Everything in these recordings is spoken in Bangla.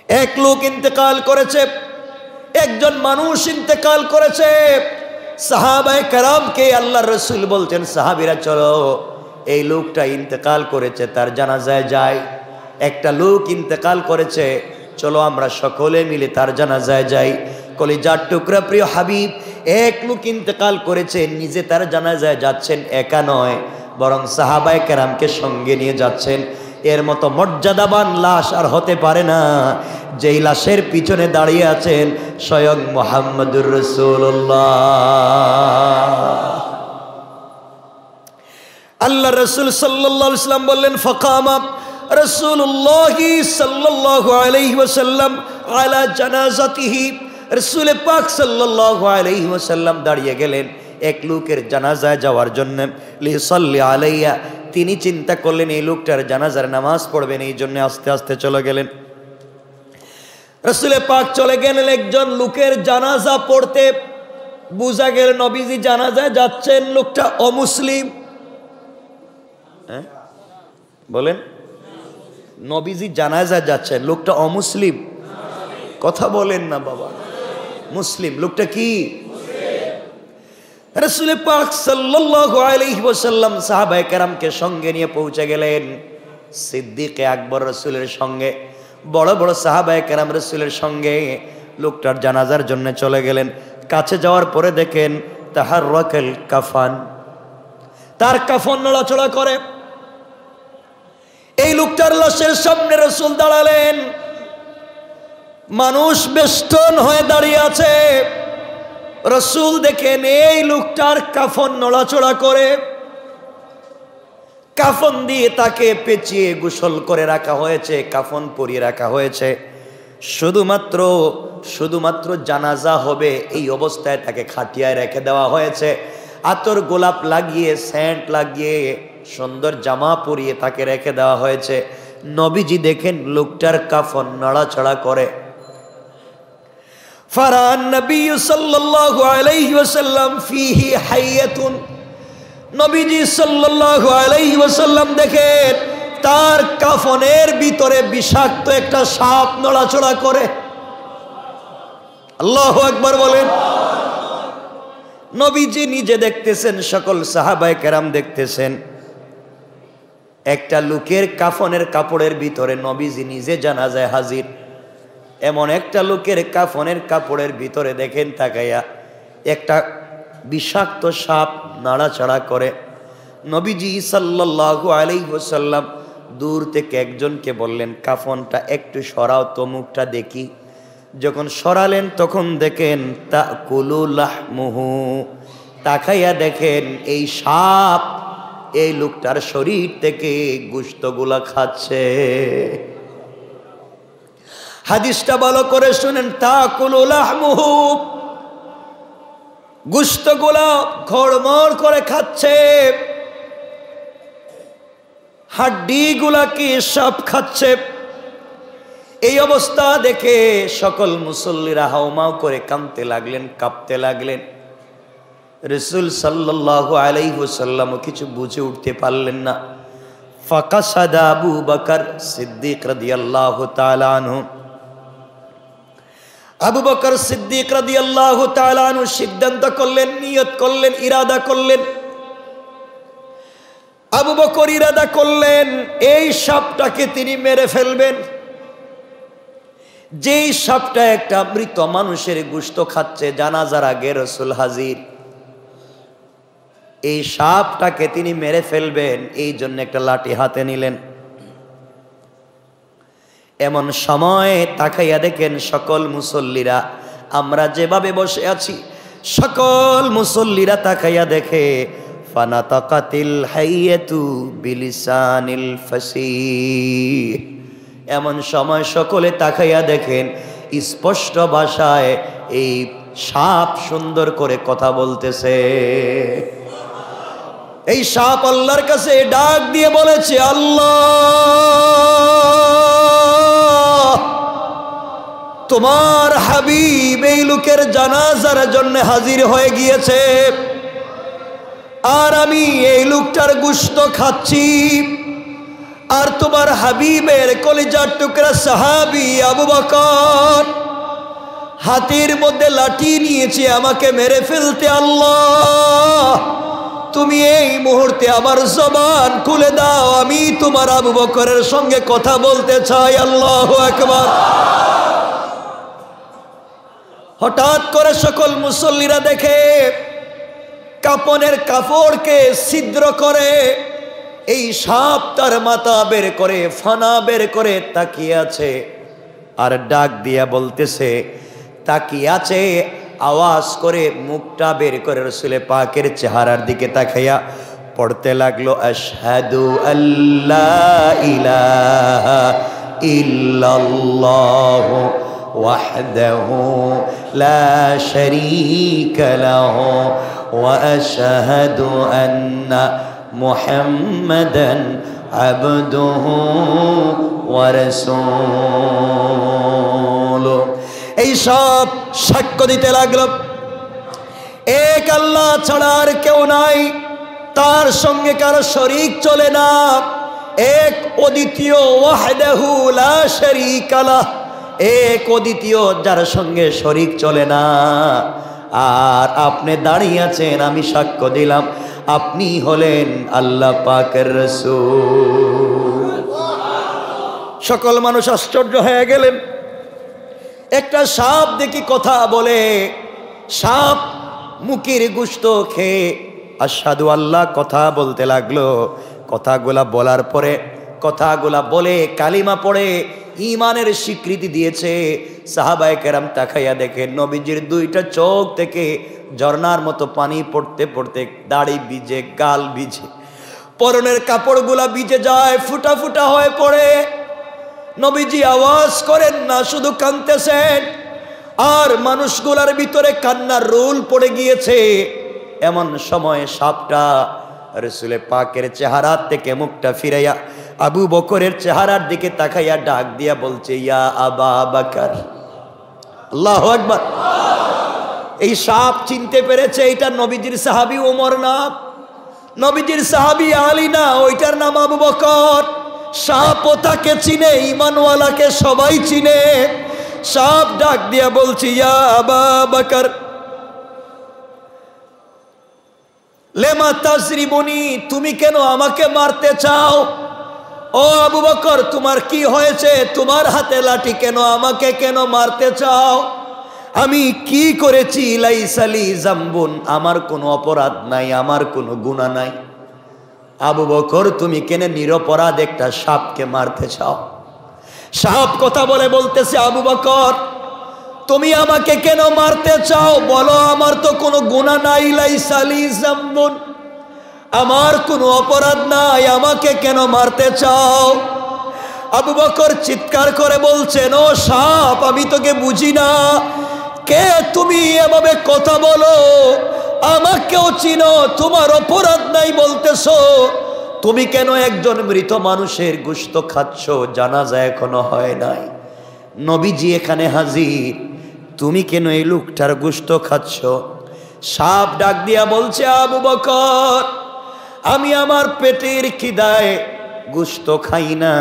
এক লোক ইন্তেকাল করেছে, একজন মানুষ ইন্তেকাল করেছে। সাহাবায়ে কেরামকে আল্লাহর রাসূল বলছেন, সাহাবীরা চলো এই লোকটা ইন্তেকাল করেছে তার জানাজায় যাই। একটা লোক ইন্তেকাল করেছে, চলো আমরা সকলে মিলে তার জানাজায় যাই। কলিজার টুকরা প্রিয় হাবিব, এক লোক ইন্তেকাল করেছে, নিজে তার জানাজায় যাচ্ছেন, একা নয় বরং সাহাবায়ে কেরামকে সঙ্গে নিয়ে যাচ্ছেন। এর মতো মর্যাদাবান লাশ আর হতে পারে না, যেই লাশের পিছনে দাঁড়িয়ে আছেন স্বয়ং মুহাম্মদুর রাসূলুল্লাহ। আল্লাহ রাসূল সাল্লাল্লাহু আলাইহি ওয়াসাল্লাম বললেন, ফাকামা রাসূলুল্লাহ সাল্লাল্লাহু আলাইহি ওয়াসাল্লাম আলা জানাজাতিহি। রাসূল পাক সাল্লাল্লাহু আলাইহি ওয়াসাল্লাম দাঁড়িয়ে গেলেন এক লোকের জানাজায় যাওয়ার জন্য। লিসাল্লি আলাইয়া, তিনি চিন্তা করলেন এই লোকটার জানাজার নামাজ পড়বেন, এই জন্য আস্তে আস্তে চলে গেলেন। রাসূল পাক চলে গেলেন একজন লোকের জানাজা পড়তে। বুঝা গেল নবীজি জানাজায় যাচ্ছেন, লোকটা অমুসলিম। বলেন, নবীজি জানাজায় যাচ্ছেন, লোকটা অমুসলিম। কথা বলেন না বাবা, মুসলিম। লোকটা কি? রাসূল পাক সাল্লাল্লাহু আলাইহি ওয়াসাল্লাম সাহাবায়ে কেরামকে সঙ্গে নিয়ে পৌঁছে গেলেন। সিদ্দিকে আকবর রাসূলের সঙ্গে, বড় বড় সাহাবায়ে কেরাম রাসূলের সঙ্গে লোকটার জানাজার জন্য চলে গেলেন। কাছে যাওয়ার পরে দেখেন তাহাররাকাল কাফান, তার কাফন নড়াচড়া করে। এই লোকটার লাশের সামনে রাসূল দাঁড়ালেন, মানুষ বেষ্টন হয়ে দাঁড়িয়ে আছে। রাসূল দেখেন এই লোকটার কাফন নড়াচড়া করে, কাফন দিয়ে তাকে পেঁচিয়ে গোসল করে রাখা হয়েছে, কাফন পরিয়ে রাখা হয়েছে। শুধুমাত্র জানাজা হবে এই অবস্থায় তাকে খাটিয়ায় রেখে দেওয়া হয়েছে। আতর গোলাপ লাগিয়ে, সেন্ট লাগিয়ে, সুন্দর জামা পরিয়ে তাকে রেখে দেওয়া হয়েছে। নবীজি দেখেন লোকটার কাফন নড়াচড়া করে। ফারান নবী সাল্লাল্লাহু আলাইহি ওয়াসাল্লাম ফিহি হাইয়াতুন, নবীজি সাল্লাল্লাহু আলাইহি ওয়াসাল্লাম দেখেন তার কাফনের ভিতরে বিষাক্ত একটা সাপ নড়াচড়া করে। আল্লাহু আকবার বলেন। নবীজি নিজে দেখতেছেন, সকল সাহাবায়ে কেরাম দেখতেছেন। একটা লোকের কাফনের কাপড়ের ভিতরে নবীজি নিজে জানাজায় হাজির। এমন একটা লোকের কাফনের কাপড়ের ভিতরে দেখেন তাকাইয়া একটা বিষাক্ত সাপ নাড়াচাড়া করে। নবীজি সাল্লাল্লাহু আলাইহি ওয়াসাল্লাম দূর থেকে একজনকে বললেন, কাফনটা একটু সরাও তো, মুখটা দেখি। যখন সরালেন তখন দেখেন তাকুলু লাহমুহু, তাকাইয়া দেখেন এই সাপ এই লোকটার শরীর থেকে গোশতগুলা খাচ্ছে। হাদিসটা ভালো করে শুনেন, তাকুলু লাহমুহু, গোশতগুলা খড়মড় করে খাচ্ছে, হাড্ডিগুলাকে সাপ খাচ্ছে। এই অবস্থা দেখে সকল মুসল্লিরা হাউমাউ করে কাঁদতে লাগলেন, কাঁপতে লাগলেন। রাসূল সাল্লাল্লাহু আলাইহি ওয়াসাল্লাম কিছু বুঝে উঠতে পারলেন না। ফাকাসাদা আবু বকর সিদ্দিক রাদিয়াল্লাহু তাআলা আনহু, আবু বকর সিদ্দিক রাদিয়াল্লাহু তাআলা আনহু সিদ্ধান্ত করলেন, নিয়ত করলেন, ইরাদা করলেন। আবু বকর ইরাদা করলেন এই সাপটাকে তিনি মেরে ফেলবেন। যেই সাপটা একটা মৃত মানুষের গোশত খাচ্ছে, জানাজার আগে রাসূল হাজির, এই সাপটাকে তিনি মেরে ফেলবেন, এই জন্য একটা লাঠি হাতে নিলেন। এমন সময় তাকাইয়া দেখেন সকল মুসল্লিরা, আমরা যেভাবে বসে আছি সকল মুসল্লিরা তাকাইয়া দেখে ফানাতাকাতিল হাইয়াতু বিলিসানিল ফাসিহ। এমন সময় সকলে তাকাইয়া দেখেন স্পষ্ট ভাষায় এই সাপ সুন্দর করে কথা বলতেছে। এই সাপ আল্লাহর কাছে ডাক দিয়ে বলেছে, আল্লাহ, তোমার হাবিব এই লোকের জানাজার জন্য হাজির হয়ে গিয়েছে, আর আমি এই লোকটার গোশত খাচ্ছি। আর তোমার হাবিবের কলিজার টুকরা সাহাবী আবু বকর হাতের মধ্যে লাঠি নিয়েছে আমাকে মেরে ফেলতে। আল্লাহ, তুমি এই মুহূর্তে আমার জবান খুলে দাও, আমি তোমার আবু বকরের সঙ্গে কথা বলতে চাই। আল্লাহু আকবার। হঠাৎ করে সকল মুসল্লিরা দেখে কাপনের কাপড়কে ছিদ্র করে এই সাপ তার মাথা বের করে ফানা বের করে তাকিয়ে আছে আর ডাক দিয়া বলতেছে, তাকিয়ে আছে আওয়াজ করে মুখটা বের করে রাসূল পাকের চেহারার দিকে তাকাইয়া পড়তে লাগলো, আশহাদু আল্লা ইলাহা ইল্লাল্লাহু ওয়াহদাহু লা শারীকা লাহু ওয়া আশহাদু আন্না মুহাম্মাদান আবদুহু ওয়া রাসূলুহু। এই সব সাক্ষ্য দিতে লাগলো, এক আল্লাহ ছাড়া আর কেউ নাই, তার সঙ্গে কারো শরীক চলে না, এক অদ্বিতীয় ওয়াহদাহু লা শারীকা লাহ, এক অদ্বিতীয় যার সঙ্গে শরীক চলে না। আর আপনি দাঁড়িয়ে আছেন, আমি সাক্ষ্য দিলাম আপনি হলেন আল্লাহ পাকের রাসূল। সকল মানুষ আশ্চর্য হয়ে গেলেন। একটা সাপ দেখি কথা বলে, সাপ মুখের গোশত খেয়ে আশহাদু আল্লাহ কথা বলতে লাগলো। কথাগুলা বলার পরে, কথাগুলা বলে কালিমা পড়ে ঈমানের স্বীকৃতি দিয়েছে। সাহাবায়ে কেরাম তাকাইয়া দেখে নবীজির দুইটা চোখ থেকে ঝর্ণার মতো পানি পড়তে পড়তে দাড়ি ভিজে, গাল ভিজে, পরনের কাপড়গুলা ভিজে যায়, ফুটা ফুটা হয়ে পড়ে। নবীজি আওয়াজ করেন না, শুধু কাঁদতেছেন। আর মানুষগুলার ভিতরে কান্নার রোল পড়ে গিয়েছে। এমন সময় সাপটা রাসূল পাকের চেহারা থেকে মুখটা ফিরাইয়া আবু বকরের চেহারার দিকে তাকাইয়া ডাক দিয়া বলছে, ইয়া আবা বকর। আল্লাহু আকবার। এই সাপ চিনতে পেরেছে এটা নবীজির সাহাবী ওমর না, নবীজির সাহাবী আলী না, ওইটার নাম আবু বকর। সাপও তাকে চিনে, ঈমানওয়ালাকে সবাই চিনে। সাপ ডাক দিয়া বলছে, ইয়া আবা বকর লেমা তাজরিবুনি, তুমি কেন আমাকে মারতে চাও? ও আবু বকর, তোমার কি হয়েছে? তোমার হাতে লাঠি কেন? আমাকে কেন মারতে চাও? আমি কি করেছি? লাইসা লি যামবুন, আমার কোনো অপরাধ নাই, আমার কোনো গুনাহ নাই। আবু বকর, তুমি কেন নিরপরাধ একটা সাপকে মারতে চাও? সাপ কথা বলে বলতেছে, আবু বকর তুমি আমাকে কেন মারতে চাও? বলো, আমার তো কোনো গুনাহ নাই। লাইসা লি যামবুন, আমার কোনো অপরাধ নাই, আমাকে কেন মারতে চাও? আবু বকর চিৎকার করে বলছেন, ও সাপ, আমি তোকে বুঝি না, কে তুমি? এভাবে কথা বলো, আমাকেও চিনো, তোমার অপরাধ নাই বলতেছো, তুমি কেন একজন মৃত মানুষের গোশত খাচ্ছ? জানাজা এখনো হয় নাই, নবীজি এখানে হাজির, তুমি কেন এই লোকটার গোশত খাচ্ছ? সাপ ডাক দিয়া বলছে, আবু বকর আমি আমার পেটের খিদায় গোশত খাই না,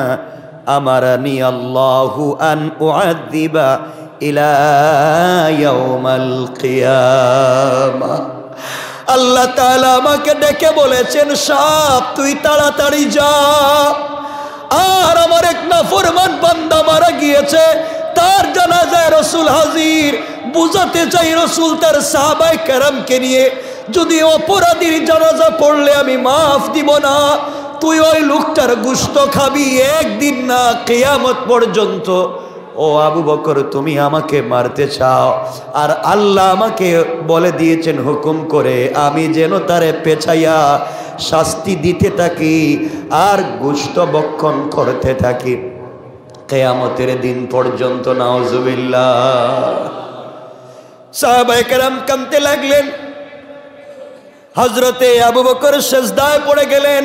আমারানি আল্লাহু আন উআযিবা ইলা ইয়াউমাল কিয়ামাহ। আল্লাহ তাআলা আমাকে ডেকে বলেছেন, সাপ তুই তাড়াতাড়ি যা, আর আমার এক নাফরমান বান্দা মারা গিয়েছে, তার জানাজায় রাসূল হাজির। বুঝাতে চাই রাসূল তার সাহাবায়ে কেরামকে নিয়ে, যদি অপরাধীর জানাজা পড়লে আমি মাফ দিব না, তুই ওই লোকটার গোশত খাবি, একদিন না কিয়ামত পর্যন্ত। ও আবু বকর, তুমি আমাকে মারতে চাও, আর আল্লাহ আমাকে বলে দিয়েছেন হুকুম করে, আমি যেন তারে পেছাইয়া শাস্তি দিতে থাকি আর গোশত ভক্ষণ করতে থাকি কিয়ামতের দিন পর্যন্ত। নাউজুবিল্লাহ। সাহাবায়ে কেরাম কাঁদতে লাগলেন। হযরতে আবু বকর সিজদায় পড়ে গেলেন,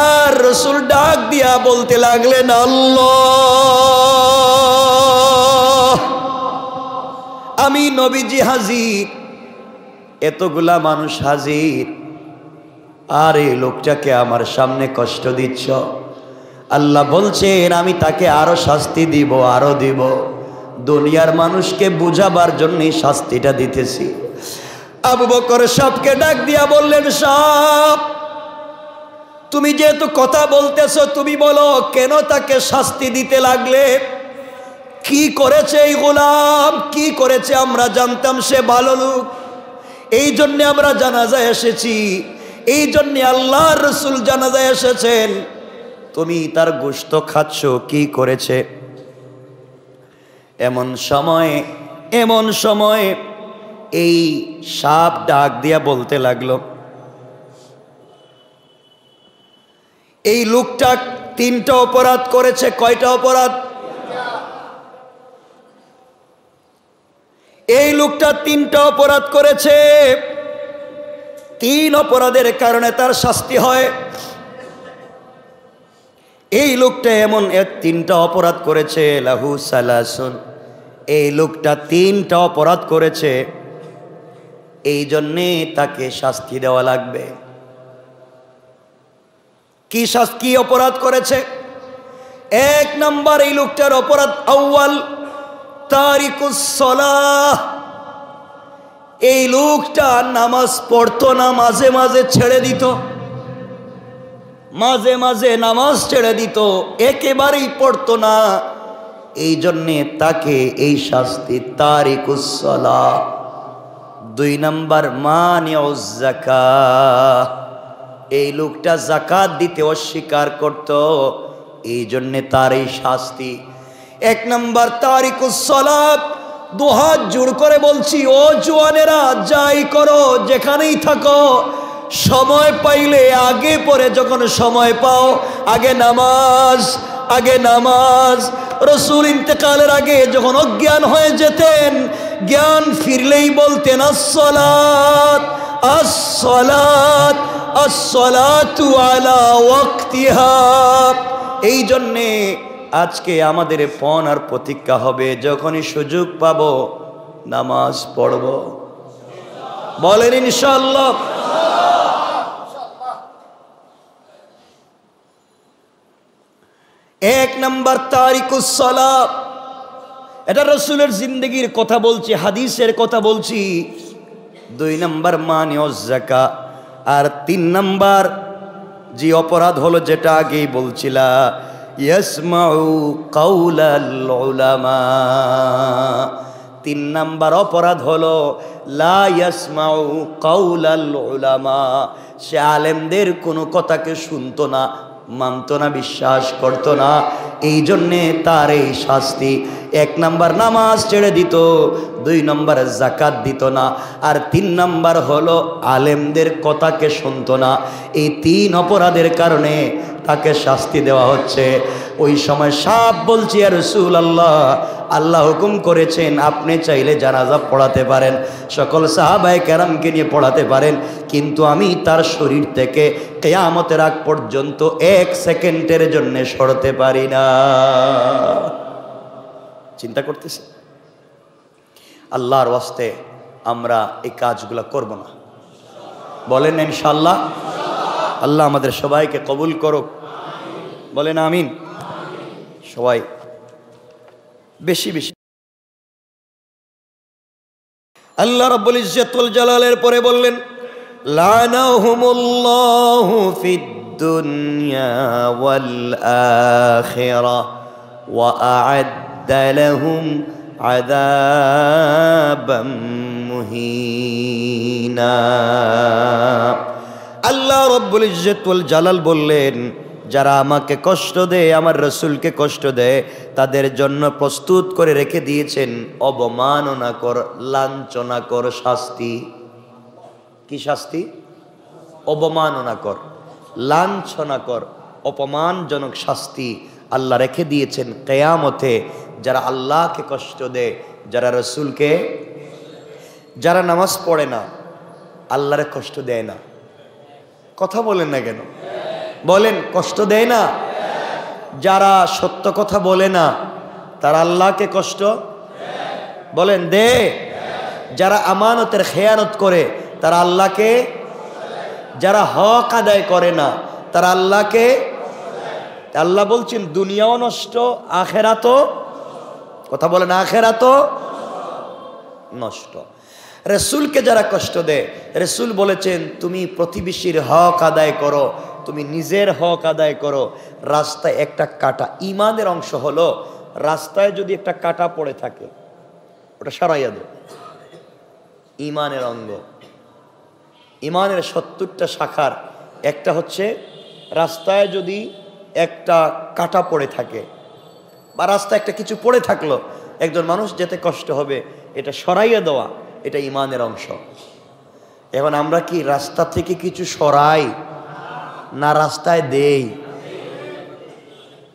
আর রাসূল ডাক দিয়া বলতে লাগলেন, আল্লাহ, আমি নবীজি হাজির, এতগুলা মানুষ হাজির, আর এই লোকটাকে আমার সামনে কষ্ট দিচ্ছ, আল্লাহ বলছেন আমি তাকে আরো শাস্তি দিব, আরো দিব। দুনিয়ার মানুষকে বুঝাবার জন্যই শাস্তিটা দিতেছি। আবু বকর সাপকে ডাক দিয়া বললেন, সাপ তুমি যেহেতু কথা বলতেছো, তুমি বলো কেন তাকে শাস্তি দিতে লাগলে? কি করেছে এই গোলাম, কি করেছে? আমরা জানতাম সে ভালো লোক, এই জন্য আমরা জানাজায় এসেছি, এই জন্য আল্লাহর রাসূল জানাজায় এসেছেন। তুমি তার গোশত খাচ্ছ, কি করেছে? এমন সময় এই সাপ ডাক দিয়া বলতে লাগলো, এই লোকটা 3টা অপরাধ করেছে। কয়টা অপরাধ? এই লোকটা 3টা অপরাধ করেছে। 3 অপরাধের কারণে তার শাস্তি হয়। এই লোকটা এমন 3টা অপরাধ করেছে। লাহু সালাসুন, এই লোকটা 3টা অপরাধ করেছে, এই জন্যে তাকে শাস্তি দেওয়া লাগবে। কি অপরাধ করেছে? 1 নম্বর, এই লোকটার অপরাধ আউয়াল তারিকুস সালাহ। এই লোকটা নামাজ পড়তো না, মাঝে মাঝে ছেড়ে দিত, মাঝে মাঝে নামাজ ছেড়ে দিত, একেবারেই পড়তো না। এই জন্যে তাকে এই শাস্তি, তারিকুস সালাহ। 2 নম্বর মানিউজ যাকাত, এই লোকটা যাকাত দিতে অস্বীকার করত, এই জন্যে তার এই শাস্তি। 1 নম্বর তারিকুস সালাত। 2 হাত জোড় করে বলছি, ও জওয়ানেরা, যাই করো, যেখানেই থাকো, সময় পাইলে আগে পরে, যখন সময় পাও আগে নামাজ, আগে নামাজ। রাসূল ইন্তেকালের আগে যখন অজ্ঞান হয়ে যেতেন, জ্ঞান ফিরলেই বলতেন আসসালাত আসসালাত আসসালাতু আলা ওয়াক্তিহা। এই জন্যে আজকে আমাদের পণ আর প্রতিজ্ঞা হবে, যখনই সুযোগ পাবো নামাজ পড়ব। বলেন ইনশাআল্লাহ। 1 নম্বর তারিকুস সালাত, এটা রাসূলের জিন্দেগির কথা বলছি, হাদিসের কথা বলছি। 2 নম্বর মানিউজ যাকাত। আর 3 নম্বর যে অপরাধ হলো, যেটা আগেই বলছিলা, ইয়াসমাউ কাউলাল উলামা। 3 নম্বর অপরাধ হলো লা ইয়াসমাউ কাউলাল উলামা। সে আলেমদের কোনো কথাকে শুনতো না, মানতো না, বিশ্বাস করতো না, এই জন্যে তার এই শাস্তি। 1 নম্বর নামাজ ছেড়ে দিত, 2 নম্বর যাকাত দিত না, আর 3 নম্বর হলো আলেমদের কথাকে শুনতো না। এই 3 অপরাধের কারণে তাকে শাস্তি দেওয়া হচ্ছে। ওই সময় সাপ বলছি, ইয়া রাসূলুল্লাহ, আল্লাহ হুকুম করেছেন আপনি চাইলে জানাজা পড়াতে পারেন, সকল সাহাবায়ে কেরামকে নিয়ে পড়াতে পারেন, কিন্তু আমি তার শরীর থেকে কিয়ামতের আগ পর্যন্ত 1 সেকেন্ডের জন্য সরতে পারি না। চিন্তা করতেছি, আল্লাহর ওয়াস্তে আমরা এই কাজগুলো করব না। বলেন ইনশাআল্লাহ। আল্লাহ আমাদের সবাইকে কবুল করুক, বলেন আমিন। সবাই বেশি বেশি আল্লাহ রাব্বুল ইজ্জত ওয়াল জালালের পরে বললেন, লানাহুমুল্লাহু ফিদ দুনিয়া ওয়াল আখিরাহ ওয়া আ'আদ্দা লাহুম আযাবাম মুহিনা। আল্লাহ রাব্বুল ইজ্জত ওয়াল জালাল বললেন, যারা আমাকে কষ্ট দেয়, আমার রাসূলকে কষ্ট দেয়, তাদের জন্য প্রস্তুত করে রেখে দিয়েছেন অবমাননাকর, লাঞ্ছনাকর শাস্তি। কি শাস্তি? অবমাননাকর, লাঞ্ছনাকর, অপমানজনক শাস্তি আল্লাহ রেখে দিয়েছেন কিয়ামতে। যারা আল্লাহকে কষ্ট দেয়, যারা রাসূলকে, যারা নামাজ পড়ে না, আল্লাহরে কষ্ট দেয় না। কথা বলেন না কেন? বলেন, কষ্ট দেয় না? যারা সত্য কথা বলে না, তারা আল্লাহকে কষ্ট বলেন দে। যারা আমানতের খেয়ানত করে, তারা আল্লাহকে, যারা হক আদায় করে না, তারা আল্লাহকে আল্লাহ বলছেন দুনিয়াও নষ্ট, আখেরাতও, কথা বলেন, আখেরাতও নষ্ট। রাসূলকে যারা কষ্ট দেয়, রাসূল বলেছেন তুমি প্রতিবেশীর হক আদায় করো, তুমি নিজের হক আদায় করো। রাস্তায় একটা কাঁটা, ঈমানের অংশ হলো রাস্তায় যদি একটা কাঁটা পড়ে থাকে ওটা সরাইয়া দাও। ঈমানের অঙ্গ, ঈমানের 70টা শাখার একটা হচ্ছে রাস্তায় যদি একটা কাঁটা পড়ে থাকে বা রাস্তায় একটা কিছু পড়ে থাকলো, একজন মানুষ যেতে কষ্ট হবে, এটা সরাইয়া দেওয়া, এটা ঈমানের অংশ। এখন আমরা কি রাস্তা থেকে কিছু সরাই না রাস্তায় দেই?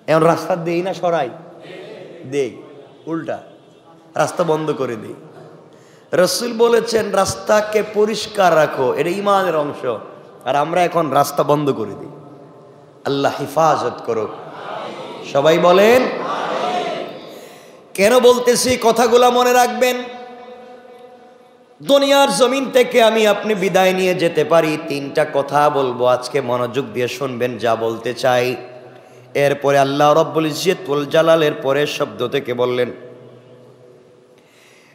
এখন রাস্তা দেই না সরাই? দেই, উল্টা রাস্তা বন্ধ করে দেই। রাসূল বলেছেন রাস্তাকে পরিষ্কার রাখো, এটা ঈমানের অংশ, আর আমরা এখন রাস্তা বন্ধ করে দিই। আল্লাহ হিফাজত করুক। সবাই বলেন কেন বলতেছি কথাগুলা মনে রাখবেন। দুনিয়ার জমিন থেকে আমি আপনি বিদায় নিয়ে যেতে পারি, 3টা কথা বলবো, আজকে মনোযোগ দিয়ে শুনবেন যা বলতে চাই। এরপরে আল্লাহ রাব্বুল ইজ্জত ওয়াল জালালের পরের শব্দ থেকে বললেন,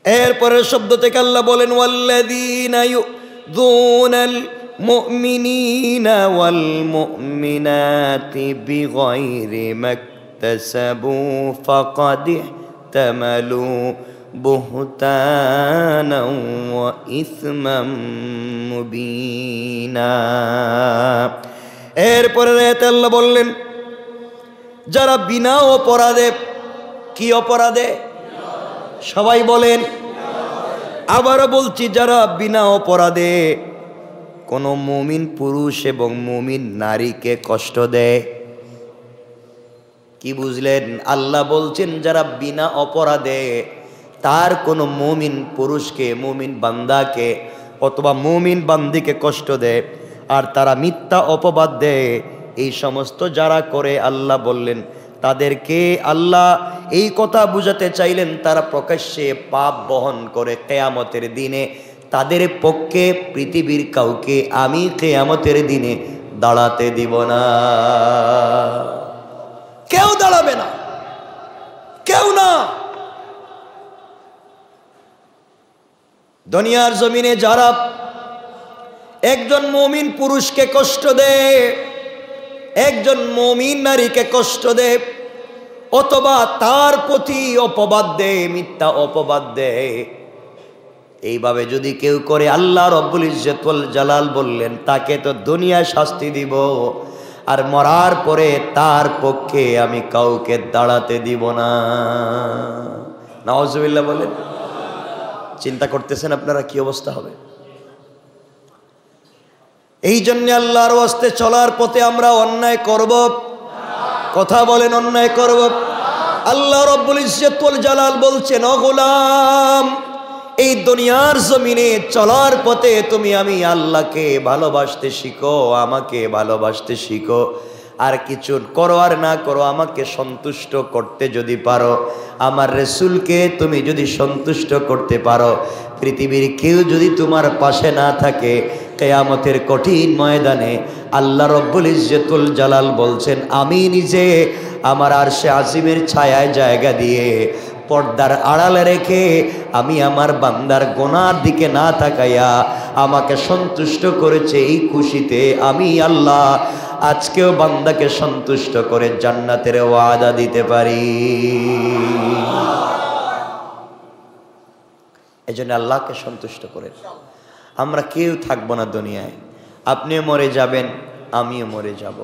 এরপরের শব্দ থেকে আল্লাহ বলেন ওয়াল্লাযীনা ইউযুনাল মুমিনিনা ওয়াল মুমিনাতি বিগাইরি মাকতাসাবু ফাকাদ ইহতামালু বুহতানাও ওয়া ইসমান মুবিনা। এরপরে আয়াতে আল্লাহ বললেন যারা বিনা অপরাধে, কি অপরাধে? সবাই বলেন, আবারও বলছি, যারা বিনা অপরাধে কোনো মুমিন পুরুষ এবং মুমিন নারীকে কষ্ট দেয়। কি বুঝলেন? আল্লাহ বলছেন যারা বিনা অপরাধে তার কোনো মুমিন পুরুষকে, মুমিন বান্দাকে অথবা মুমিন বান্দিকে কষ্ট দেয় আর তারা মিথ্যা অপবাদ দেয়, এই সমস্ত যারা করে, আল্লাহ বললেন তাদেরকে, আল্লাহ এই কথা বুঝাতে চাইলেন তারা প্রকাশ্যে পাপ বহন করে কিয়ামতের দিনে। তাদের পক্ষে পৃথিবীর কাউকে আমি কিয়ামতের দিনে দাঁড়াতে দিব না। কেউ দাঁড়াবে না, কেউ না। দুনিয়ার জমিনে যারা একজন মুমিন পুরুষকে কষ্ট দেয়, একজন মুমিন নারীকে কষ্ট দেয়, অথবা তার প্রতি অপবাদ দেয়, মিথ্যা অপবাদ দেয়, এইভাবে যদি কেউ করে, আল্লাহ রাব্বুল ইজ্জত ওয়াল জালাল বললেন তাকে তো দুনিয়ায় শাস্তি দিব, আর মরার পরে তার পক্ষে আমি কাউকে দাঁড়াতে দিব না। নাউজুবিল্লাহ বলেন। চিন্তা করতেছেন আপনারা কি অবস্থা হবে? এই জন্য আল্লাহর ওয়াস্তে চলার পথে আমরা অন্যায় করব, কথা বলেন, অন্যায় করব। আল্লাহ রাব্বুল ইজ্জত ওয়াল জালাল বলছেন, ও গোলাম, এই দুনিয়ার জমিনে চলার পথে তুমি আমি আল্লাহকে ভালোবাসতে শিখো, আমাকে ভালোবাসতে শিখো, আর কিছু করো আর না করো, আমাকে সন্তুষ্ট করতে যদি পারো, আমার রাসূলকে তুমি যদি সন্তুষ্ট করতে পারো, পৃথিবীর কেউ যদি তোমার পাশে না থাকে, কিয়ামতের কঠিন ময়দানে আল্লাহ রাব্বুল ইজ্জত ওয়াল জালাল বলছেন আমি নিজে আমার আরশে আজিমের ছায়ায় জায়গা দিয়ে পর্দার আড়ালে রেখে আমি আমার বান্দার গুনার দিকে না তাকাইয়া আমাকে সন্তুষ্ট করেছে, এই খুশিতে আমি আল্লাহ আজকেও বান্দাকে সন্তুষ্ট করে জান্নাতের ওয়াদা দিতে পারি। এজন্য আল্লাহকে সন্তুষ্ট করে আমরা কেউ থাকবো না দুনিয়ায়। আপনিও মরে যাবেন, আমিও মরে যাব,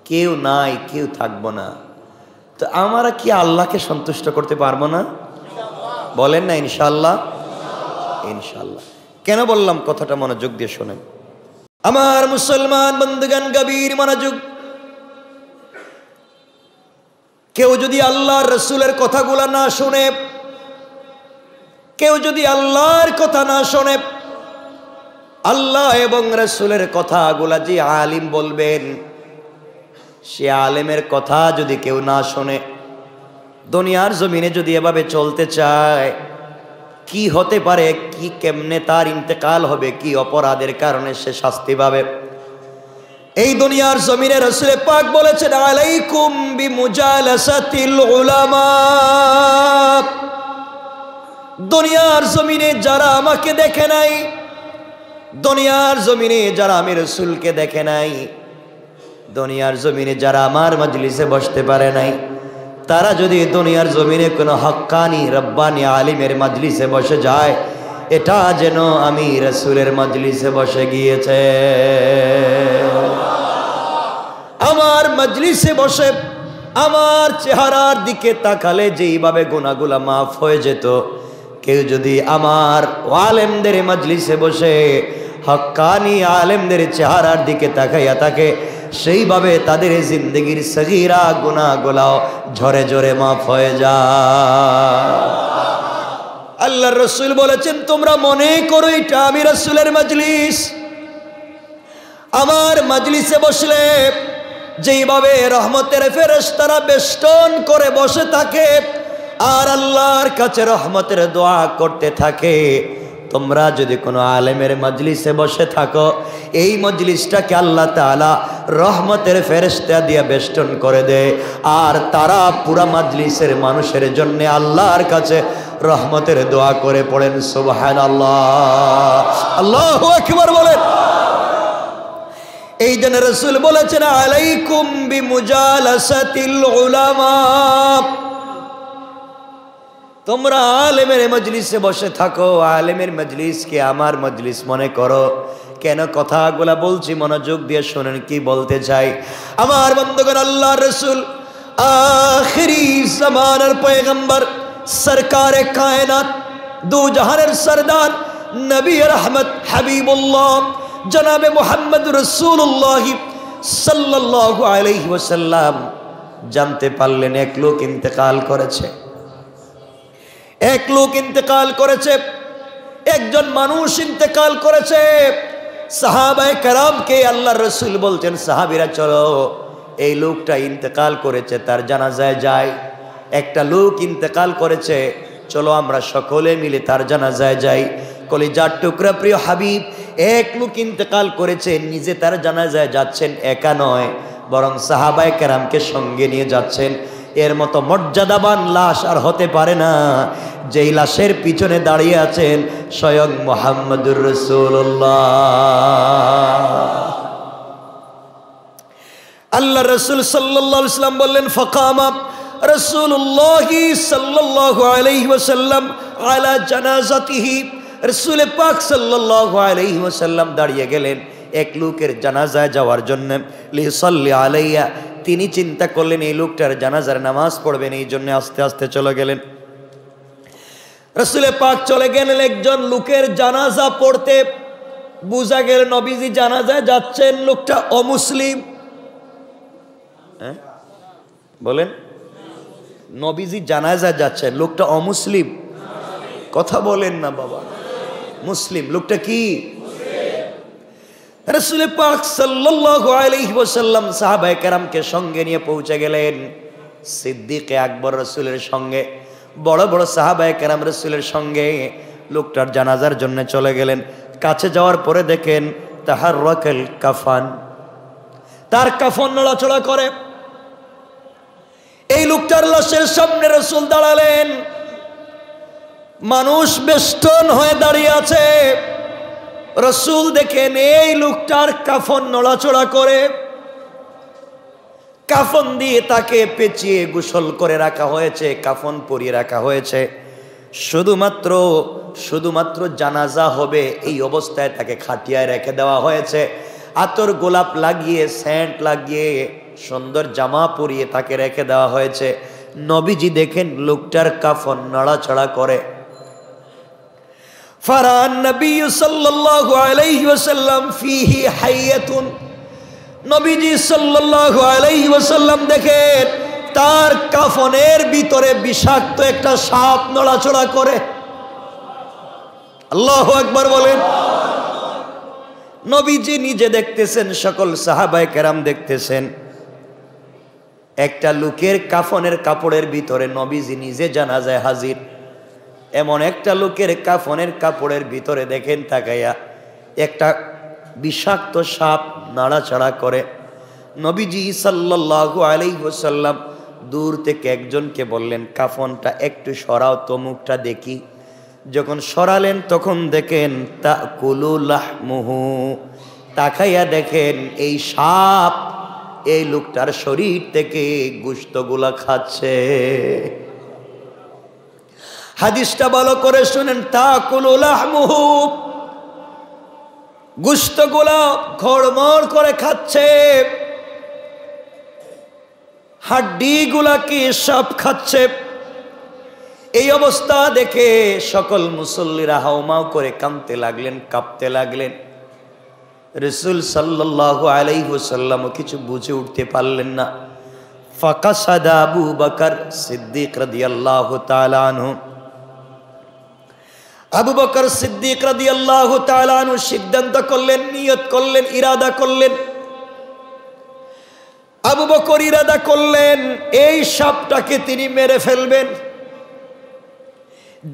কেউ নাই, কেউ থাকবো না। তো আমরা কি আল্লাহকে সন্তুষ্ট করতে পারবো না? বলেন না ইনশাআল্লাহ। ইনশাআল্লাহ। কেন বললাম কথাটা মনোযোগ দিয়ে শোনেন আমার মুসলমান বন্ধুগণ, গভীর মনোযোগ। কেউ যদি আল্লাহর রাসূলের কথাগুলো না শুনে, কেউ যদি আল্লাহর কথা না শোনে, আল্লাহ এবং রাসূলের কথাগুলা যে আলিম বলবেন, সে আলেমের কথা যদি কেউ না শোনে, দুনিয়ার জমিনে যদি এভাবে চলতে চায়, কি হতে পারে, কি কেমনে তার ইন্তেকাল হবে, কি অপরাধের কারণে সে শাস্তি পাবে। এই দুনিয়ার জমিনে রাসূল পাক বলেছেন আলাইকুম বিমুজালাসাতিল উলামা। দুনিয়ার জমিনে যারা আমাকে দেখে নাই, দুনিয়ার জমিনে যারা আমি রাসূলকে দেখে নাই, দুনিয়ার জমিনে যারা আমার মজলিসে বসতে পারে নাই, তারা যদি দুনিয়ার জমিনে কোনো হক্কানি রব্বানি আলিমের মজলিসে বসে যায়, এটা যেন আমি রাসূলের মজলিসে বসে গিয়েছে। আমার মজলিসে বসে আমার চেহারার দিকে তাকালে যেইভাবে গুনাহগুলো মাফ হয়ে যেত, কেউ যদি আমার আলেমদের মজলিসে বসে হক্কানি আলেমদের চেহারার দিকে তাকাইয়া থাকে, সেইভাবে তাদের জিন্দগির সগীরা গুনাহগুলো ঝরে ঝরে মাফ হয়ে যায়। আল্লাহর রাসূল বলেছেন, তোমরা মনে করো এটা আমি রাসূলের মজলিস। আমার মজলিসে বসলে যেইভাবে রহমতের ফেরেশতারা বেষ্টন করে বসে থাকে আর আল্লাহর কাছে রহমতের দোয়া করতে থাকে, তোমরা যদি কোনো আলেমের মজলিসে বসে থাকো, এই মজলিসটাকে আল্লাহ তাআলা রহমতের ফেরেশতা দিয়ে বেষ্টন করে দেয়, আর তারা পুরা মজলিসের মানুষের জন্য আল্লাহর কাছে রহমতের দোয়া করে পড়েন সুবহানাল্লাহ, আল্লাহু আকবার বলেন। এই জন্য রাসূল বলেছেন আলাইকুম বিমুজালাসাতিল উলামা। তোমরা আলেমের মজলিসে বসে থাকো, আলেমের মজলিসকে আমার মজলিস মনে করো। কেন কথাগুলা বলছি মনোযোগ দিয়ে শুনেন কি বলতে চাই। আমার বন্ধুগণ, আল্লাহর রাসূল আখিরি জামানার পয়গম্বর সরকারে কায়নাত দু জাহানের সরদার নবী রহমত হাবিবুল্লাহ জনাবে মুহাম্মদ রাসূলুল্লাহ সাল্লাল্লাহু আলাইহি ওয়াসাল্লাম জানতে পারলেন এক লোক ইন্তেকাল করেছে। এক লোক ইন্তেকাল করেছে, একজন মানুষ ইন্তেকাল করেছে। সাহাবায়ে কেরামকে আল্লাহর রাসূল বলছেন, সাহাবীরা চলো এই লোকটা ইন্তেকাল করেছে তার জানাজায় যাই। একটা লোক ইন্তেকাল করেছে, চলো আমরা সকলে মিলে তার জানাজায় যাই। কলিজার টুকরা প্রিয় হাবিব, এক লোক ইন্তেকাল করেছে, নিজে তার জানাজায় যাচ্ছেন, একা নয় বরং সাহাবায়ে কেরামকে সঙ্গে নিয়ে যাচ্ছেন। এর মতো মর্যাদাবান লাশ আর হতে পারে না, যেই লাশের পিছনে দাঁড়িয়ে আছেন স্বয়ং মুহাম্মদুর রাসূলুল্লাহ। আল্লাহ রাসূল সাল্লাল্লাহু আলাইহি ওয়াসাল্লাম বললেন, ফাকামা রাসূলুল্লাহ সাল্লাল্লাহু আলাইহি ওয়াসাল্লাম আলা জানাজাতিহি। রাসূল পাক সাল্লাল্লাহু আলাইহি ওয়াসাল্লাম দাঁড়িয়ে গেলেন এক লোকের জানাজায় যাওয়ার জন্য। লিসাল্লি আলাইয়া, তিনি চিন্তা করলেন এই লোকটার জানাজার নামাজ পড়বেন, এই জন্য আস্তে আস্তে চলে গেলেন। রাসূল পাক চলে গেলেন একজন লোকের জানাজা পড়তে। বুঝা গেল নবীজি জানাজায় যাচ্ছেন, লোকটা অমুসলিম। বলেন, নবীজি জানাজায় যাচ্ছেন, লোকটা অমুসলিম। কথা বলেন না বাবা, মুসলিম। লোকটা কি? রাসূল পাক সাল্লাল্লাহু আলাইহি ওয়াসাল্লাম সাহাবায়ে কেরামকে সঙ্গে নিয়ে পৌঁছে গেলেন। সিদ্দিকে আকবর রাসূলের সঙ্গে, বড় বড় সাহাবায়ে কেরাম রাসূলের সঙ্গে লোকটার জানাজার জন্য চলে গেলেন। কাছে যাওয়ার পরে দেখেন তাহাররাকাল কাফান, তার কাফন নড়াচড়া করে। এই লোকটার লাশের সামনে রাসূল দাঁড়ালেন, মানুষ বেষ্টন হয়ে দাঁড়িয়ে আছে। রাসূল দেখেন এই লোকটার কাফন নড়াচড়া করে, কাফন দিয়ে তাকে পেঁচিয়ে গোসল করে রাখা হয়েছে, কাফন পরিয়ে রাখা হয়েছে। শুধুমাত্র জানাজা হবে এই অবস্থায় তাকে খাটিয়ায় রেখে দেওয়া হয়েছে। আতর গোলাপ লাগিয়ে, সেন্ট লাগিয়ে, সুন্দর জামা পরিয়ে তাকে রেখে দেওয়া হয়েছে। নবীজি দেখেন লোকটার কাফন নড়াচড়া করে। ফারান নবী সাল্লাল্লাহু আলাইহি ওয়াসাল্লাম ফিহি হাইয়াতুন, নবীজি সাল্লাল্লাহু আলাইহি ওয়াসাল্লাম দেখেন তার কাফনের ভিতরে বিষাক্ত একটা সাপ নড়াচড়া করে। আল্লাহু আকবার বলেন। নবীজি নিজে দেখতেছেন, সকল সাহাবায়ে কেরাম দেখতেছেন। একটা লোকের কাফনের কাপড়ের ভিতরে নবীজি নিজে জানাজায় হাজির। এমন একটা লোকের কাফনের কাপড়ের ভিতরে দেখেন তাকাইয়া একটা বিষাক্ত সাপ নাড়াচাড়া করে। নবীজি সাল্লাল্লাহু আলাইহি ওয়াসাল্লাম দূর থেকে একজনকে বললেন, কাফনটা একটু সরাও তো, মুখটা দেখি। যখন সরালেন তখন দেখেন তাকুলু লাহমুহু, তাকাইয়া দেখেন এই সাপ এই লোকটার শরীর থেকে গোশতগুলা খাচ্ছে। হাদিসটা ভালো করে শুনেন, তাকুলু লাহমুহু, গোশতগুলা ঘড়মড় করে খাচ্ছে, হাড্ডিগুলা কি সাপ খাচ্ছে। এই অবস্থা দেখে সকল মুসল্লিরা হাউমাউ করে কাঁদতে লাগলেন, কাঁপতে লাগলেন। রাসূল সাল্লাল্লাহু আলাইহি ওয়াসাল্লাম কিছু বুঝে উঠতে পারলেন না। ফাকাসাদা আবু বকর সিদ্দিক রাদিয়াল্লাহু তাআলা আনহু, আবু বকর সিদ্দিক রাদিয়াল্লাহু তাআলা আনহু সিদ্ধান্ত করলেন, নিয়ত করলেন, ইরাদা করলেন। আবু বকর ইরাদা করলেন এই সাপটাকে তিনি মেরে ফেলবেন।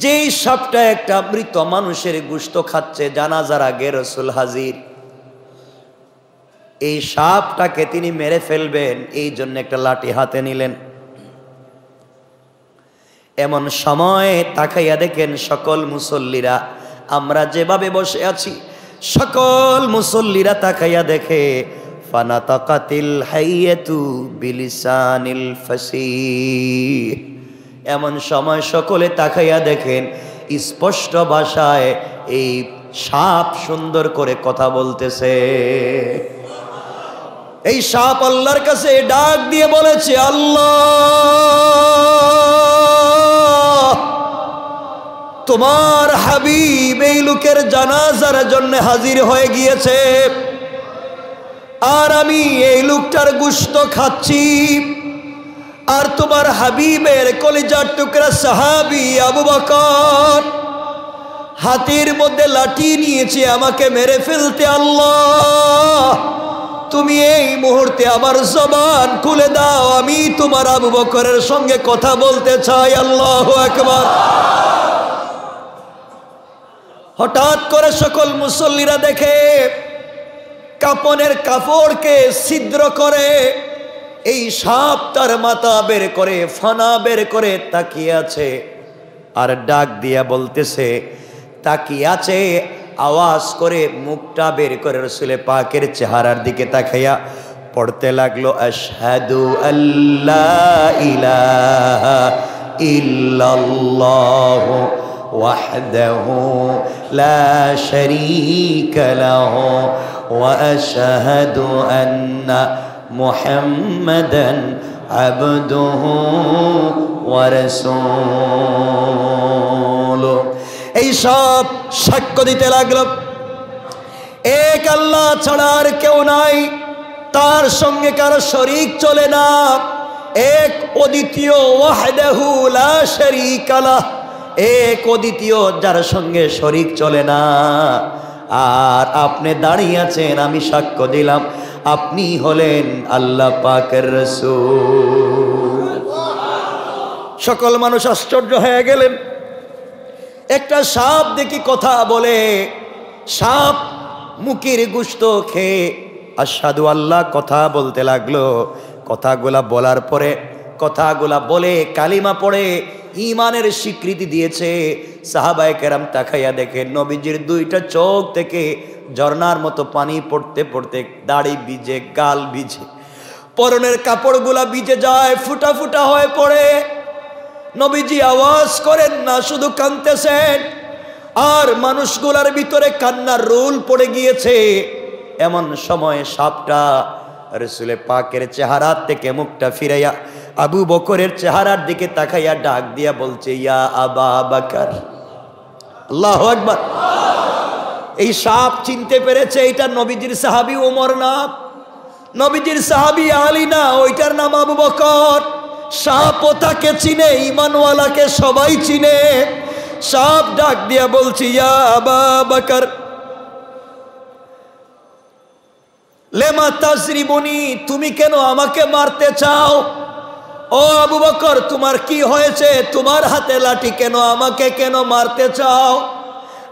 যেই সাপটা একটা মৃত মানুষের গোশত খাচ্ছে, জানাজার আগে রাসূল হাজির, এই সাপটাকে তিনি মেরে ফেলবেন, এই জন্য একটা লাঠি হাতে নিলেন। এমন সময় তাকাইয়া দেখেন সকল মুসল্লিরা, আমরা যেভাবে বসে আছি সকল মুসল্লিরা তাকাইয়া দেখে ফানাতাকাতিল হাইয়াতু বিলিসানিল ফাসিহ। এমন সময় সকলে তাকাইয়া দেখেন স্পষ্ট ভাষায় এই সাপ সুন্দর করে কথা বলতেছে। এই সাপ আল্লাহর কাছে ডাক দিয়ে বলেছে, আল্লাহ, তোমার হাবিব এই লোকের জানাজার জন্য হাজির হয়ে গিয়েছে, আর আমি এই লোকটার গোশত খাচ্ছি, আর তোমার হাবিবের কলিজার টুকরা সাহাবী আবু বকর হাতের মধ্যে লাঠি নিয়েছে আমাকে মেরে ফেলতে। আল্লাহ, তুমি এই মুহূর্তে আমার জবান খুলে দাও, আমি তোমার আবু বকরের সঙ্গে কথা বলতে চাই। আল্লাহু আকবার। হঠাৎ করে সকল মুসল্লিরা দেখে কাপনের কাপড়কে ছিদ্র করে এই সাপ তার মাথা বের করে, ফানা বের করে তাকিয়ে আছে, আর ডাক দিয়া বলতেছে, তাকিয়ে আছে, আওয়াজ করে মুখটা বের করে রাসূল পাকের চেহারার দিকে তাকাইয়া পড়তে লাগলো, আশহাদু আল্লা ইলাহা ইল্লাল্লাহু ওয়াহদাহু লা শারীকা লাহু ওয়া আশহাদু আন্না মুহাম্মাদান আবদুহু ওয়া রাসূলুহু। এই সব সাক্ষ্য দিতে লাগলো, এক আল্লাহ ছাড়া আর কেউ নাই, তার সঙ্গে কারো শরীক চলে না, এক অদ্বিতীয়, ওয়াহদাহু লা শারীকা লাহ, এক অদ্বিতীয়, যার সঙ্গে শরীক চলে না। আর আপনি দাঁড়িয়ে আছেন, আমি সাক্ষ্য দিলাম আপনি হলেন আল্লাহ পাকের রাসূল। সকল মানুষ আশ্চর্য হয়ে গেলেন। একটা সাপ দেখি কথা বলে, সাপ মুখের গোশত খেয়ে আশহাদু আল্লাহ কথা বলতে লাগলো। কথাগুলা বলার পরে, কথাগুলা বলে কালিমা পড়ে ঈমানের স্বীকৃতি দিয়েছে। সাহাবায়ে কেরাম তাকাইয়া দেখে নবীজির দুইটা চোখ থেকে ঝর্ণার মতো পানি পড়তে পড়তে দাড়ি ভিজে, গাল ভিজে, পরনের কাপড়গুলা ভিজে যায়, ফুটা ফুটা হয়ে পড়ে। নবীজি আওয়াজ করেন না, শুধু কাঁদতেছেন, আর মানুষগুলার ভিতরে কান্নার রোল পড়ে গিয়েছে। এমন সময় সাপটা রাসূল পাকের চেহারা থেকে মুখটা ফিরাইয়া আবু বকরের চেহারার দিকে তাকাইয়া ডাক দিয়া বলছে, ইয়া আবা বকর। আল্লাহু আকবার। এই সাপ চিনতে পেরেছে এটা নবীজির সাহাবী ওমর না, নবীজির সাহাবী আলী না, ওইটার নাম আবু বকর। সাপও তাকে চিনে, ঈমানওয়ালাকে সবাই চিনে। সাপ ডাক দিয়া বলছে, ইয়া আবা বকর লেমা তাজরিবুনি, তুমি কেন আমাকে মারতে চাও? ও আবু বকর, তোমার কি হয়েছে? তোমার হাতে লাঠি কেন? আমাকে কেন মারতে চাও?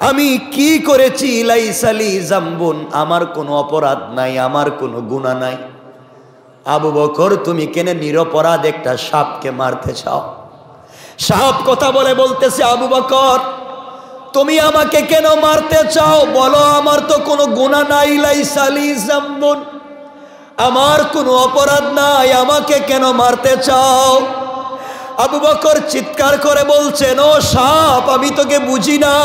আমি কি করেছি? লাইসালি জাম্বুন, আমার কোনো অপরাধ নাই, আমার কোনো গুনাহ নাই। আবু বকর, তুমি কেন নিরপরাধ একটা সাপকে মারতে চাও? সাপ কথা বলতেছে, আবু বকর তুমি আমাকে কেন মারতে চাও? বলো, আমার তো কোনো গুনাহ নাই, লাইসালি জাম্বুন, আমার কোনো অপরাধ নাই, আমাকে কেন মারতে চাও? আবু বকর চিৎকার করে বলছেন, ও সাপ, আমি তোকে বুঝি না,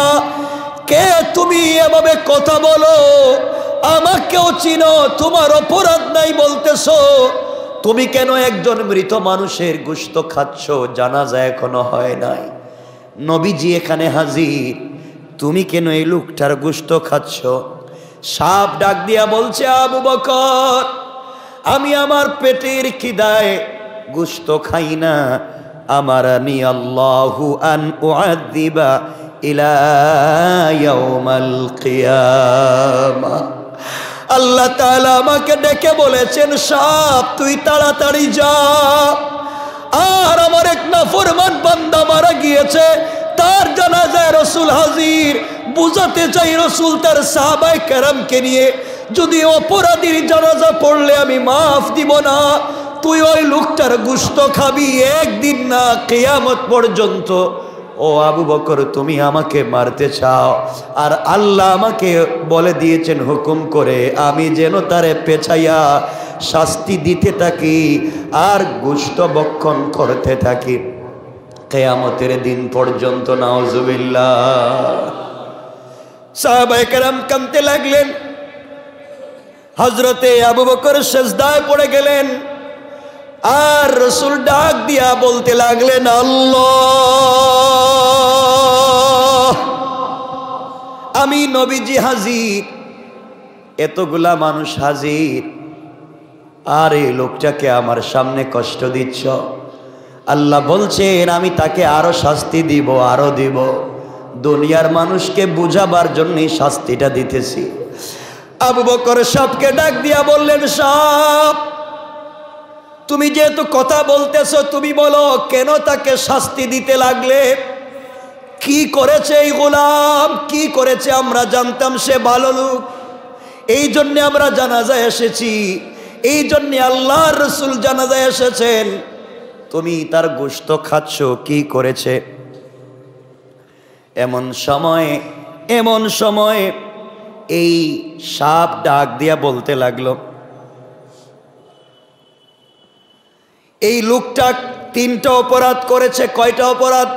কে তুমি? এভাবে কথা বলো, আমাকেও চিনো, তোমার অপরাধ নাই বলতেছো, তুমি কেন একজন মৃত মানুষের গোশত খাচ্ছ? জানাজা এখনো হয় নাই, নবীজি এখানে হাজির, তুমি কেন এই লোকটার গোশত খাচ্ছ? সাপ ডাক দিয়া বলছে, আবু বকর, আমি আমার পেটের খিদায় গোশত খাই না, আমারানি আল্লাহু আন উআযিবা ইলা ইয়াউমাল কিয়ামাহ, আল্লাহ তাআলা আমাকে ডেকে বলেছেন, সাপ তুই তাড়াতাড়ি যা, আর আমার এক নাফরমান বান্দা মারা গিয়েছে, তার জানাজায় রাসূল হাজির। বুঝাতে চাই রাসূল তার সাহাবায়ে কেরামকে নিয়ে, যদি অপরাধীর জানাজা পড়লে আমি মাফ দিব না, তুই ওই লোকটার গোশত খাবি, একদিন না কিয়ামত পর্যন্ত। ও আবু বকর, তুমি আমাকে মারতে চাও, আর আল্লাহ আমাকে বলে দিয়েছেন হুকুম করে, আমি যেন তারে পেছাইয়া শাস্তি দিতে থাকি আর গোশত ভক্ষণ করতে থাকি কিয়ামতের দিন পর্যন্ত। নাউজুবিল্লাহ। সাহাবায়ে কেরাম কাঁদতে লাগলেন। হযরতে আবু বকর সিজদায় পড়ে গেলেন, আর রাসূল ডাক দিয়া বলতে লাগলেন, আল্লাহ, আমি নবীজি হাজির, এতগুলা মানুষ হাজির, আর এই লোকটাকে আমার সামনে কষ্ট দিচ্ছ। আল্লাহ বলছেন, আমি তাকে আরো শাস্তি দিব, আরো দিব, দুনিয়ার মানুষকে বুঝাবার জন্যই শাস্তিটা দিতেছি। আবু বকর সাপকে ডাক দিয়া বললেন, সাপ, তুমি যেহেতু কথা বলতেছো, তুমি বলো কেন তাকে শাস্তি দিতে লাগলে? কি করেছে এই গোলাম, কি করেছে? আমরা জানতাম সে ভালো লোক, এই জন্য আমরা জানাজায় এসেছি, এই জন্য আল্লাহর রাসূল জানাজায় এসেছেন, তুমি তার গোশত খাচ্ছ, কি করেছে? এমন সময় এই সাপ ডাক দিয়া বলতে লাগলো, এই লোকটা 3টা অপরাধ করেছে। কয়টা অপরাধ?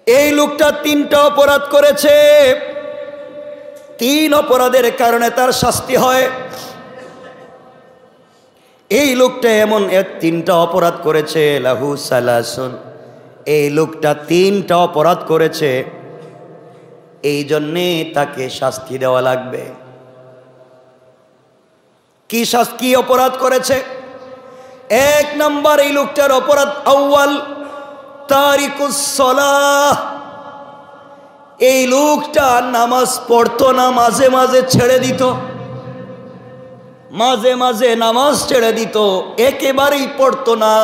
এই লোকটা 3টা অপরাধ করেছে। 3 অপরাধের কারণে তার শাস্তি হয়। এই লোকটা এমন 3টা অপরাধ করেছে, লাহু সালাসুন, এই লোকটা 3টা অপরাধ করেছে, এই জন্যে তাকে শাস্তি দেওয়া লাগবে। কি অপরাধ করেছে? 1 নম্বর, এই লোকটার অপরাধ আউয়াল তারিকুস সালাহ, এই লোকটা নামাজ পড়তো না, মাঝে মাঝে ছেড়ে দিত, মাঝে মাঝে নামাজ ছেড়ে দিত, একেবারেই পড়তো না,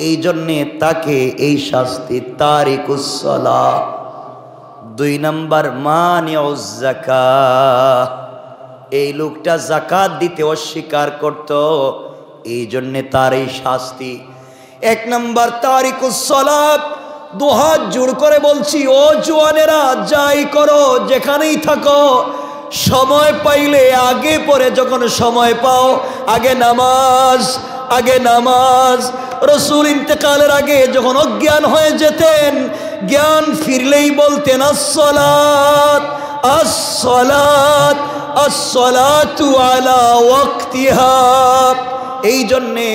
এই জন্যে তাকে এই শাস্তি, তারিকুস সালাহ। 2 নম্বর, মানিউজ যাকাত, এই লোকটা যাকাত দিতে অস্বীকার করত, এই জন্যে তার এই শাস্তি। 1 নম্বর তারিকুস সালাত। 2 হাত জোড় করে বলছি, ও জওয়ানেরা, যাই করো, যেখানেই থাকো, সময় পাইলে আগে পরে, যখন সময় পাও, আগে নামাজ, আগে নামাজ। রাসূল ইন্তেকালের আগে যখন অজ্ঞান হয়ে যেতেন, জ্ঞান ফিরলেই বলতেন, আসসালাত আসসালাত আসসালাতু আলা ওয়াক্তিহা। এই জন্যে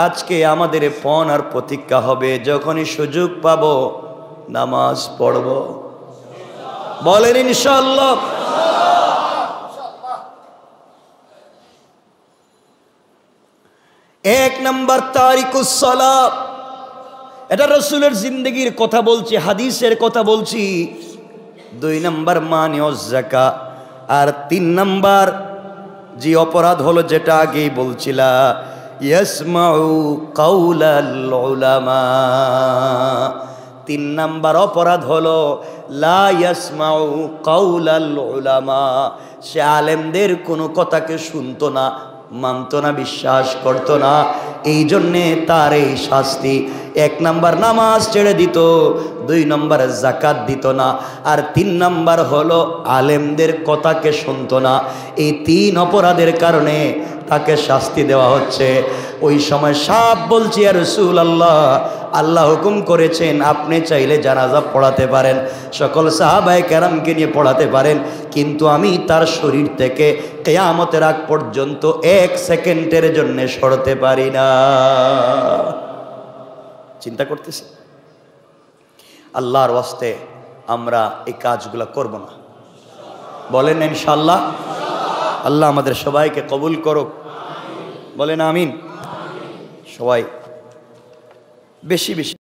আজকে আমাদের পণ আর প্রতিজ্ঞা হবে, যখনই সুযোগ পাবো নামাজ পড়ব। বলেন ইনশাআল্লাহ। 1 নম্বর তারিকুস সালাত, এটা রাসূলের জিন্দেগির কথা বলছি, হাদিসের কথা বলছি। 2 নম্বর মানিউজ যাকাত। আর 3 নম্বর যে অপরাধ হলো, যেটা আগেই বলছিলা, ইয়াসমাউ কাউলাল উলামা, তিন নাম্বার অপরাধ হলো লা ইয়াসমাউ কাউলাল উলামা, সে আলেমদের কোনো কথাকে শুনতো না, মানতো না, বিশ্বাস করতো না। এই জন্যে তার এই শাস্তি। এক নাম্বার নামাজ ছেড়ে দিত, দুই নাম্বার জাকাত দিত না, আর তিন নাম্বার হলো আলেমদের কথাকে শুনতো না। এই তিন অপরাধের কারণে তাকে শাস্তি দেওয়া হচ্ছে। ওই সময় সাপ বলছি, ইয়া রাসূলুল্লাহ, আল্লাহ হুকুম করেছেন আপনি চাইলে জানাজা পড়াতে পারেন, সকল সাহাবায়ে কেরামকে নিয়ে পড়াতে পারেন, কিন্তু আমি তার শরীর থেকে কিয়ামতের আগ পর্যন্ত এক সেকেন্ডের জন্য সরতে পারি না। চিন্তা করতেছি, আল্লাহর ওয়াস্তে আমরা এই কাজগুলো করব না, বলেন ইনশাআল্লাহ। আল্লাহ আমাদের সবাইকে কবুল করুক, বলেন আমিন। সবাই বেশি বেশি